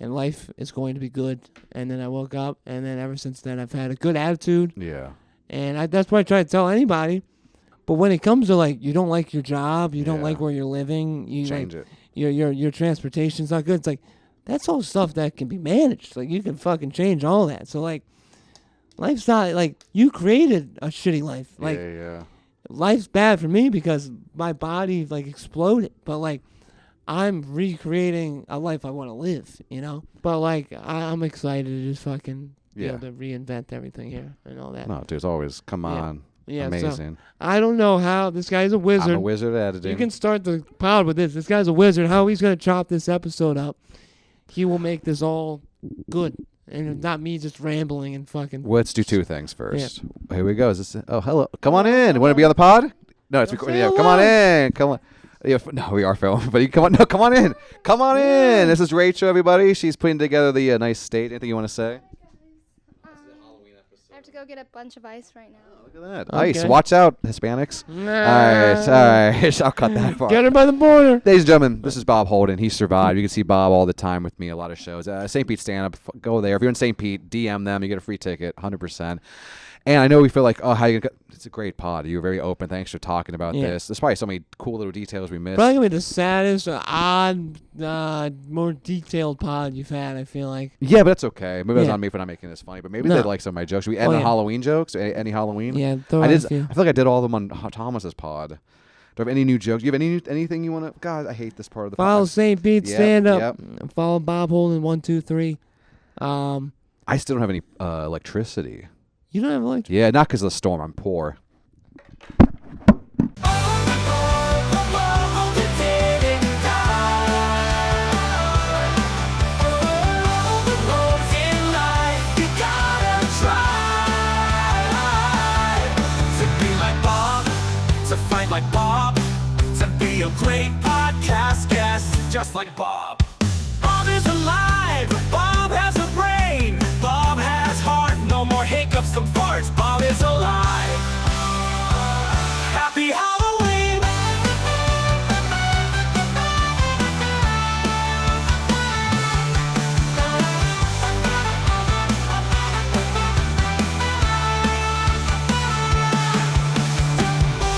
and life is going to be good. And then I woke up, and then ever since then, I've had a good attitude. Yeah. And that's what I try to tell anybody. But when it comes to, like, you don't like your job, you don't like where you're living, you change it. your transportation's not good. It's like, that's all stuff that can be managed. Like, you can fucking change all that. So, like, life's not, like, you created a shitty life. Like, yeah. Life's bad for me because my body, like, exploded. But, like, I'm recreating a life I want to live, you know? But, like, I'm excited to just fucking be able to reinvent everything here and all that. No, dude, it's always, come on. Yeah, amazing. So, I don't know how this guy's a wizard. I'm a wizard at editing. You can start the pod with this. This guy's a wizard. How he's going to chop this episode up. He will make this all good. And not me just rambling and fucking... Let's do two things first. Here we go. Is this... Oh, hello. Come on in. Want to be on the pod? No, it's recording. Yeah, come on in. Come on. Yeah, no, we are filming, but you come on. No, come on in. Come on in. This is Rachel, everybody. She's putting together the nice state. Anything you want to say? I have to go get a bunch of ice right now. Look at that. Okay. Ice. Watch out, Hispanics. All right. I'll cut that part. Get her by the border. Ladies and gentlemen, this is Bob Holden. He survived. You can see Bob all the time with me, a lot of shows. St. Pete stand-up. Go there. If you're in St. Pete, DM them. You get a free ticket, 100%. And I know we feel like, oh, how you gonna... It's a great pod. You were very open. Thanks for talking about this. There's probably so many cool little details we missed. Probably going to be the saddest, odd, more detailed pod you've had, I feel like. Yeah, but that's okay. Maybe that's on me for not making this funny, but maybe they like some of my jokes. Should we end on Halloween jokes? Any Halloween? Yeah, I feel like I did all of them on Thomas's pod. Do I have any new jokes? Do you have anything you want to... God, I hate this part of the pod. Follow St. Pete stand up. Follow Bob Holden 123. I still don't have any electricity. You don't have electricity? Yeah, not because of the storm. I'm poor. Like Bob, to be a great podcast guest, just like Bob. Bob is alive. Bob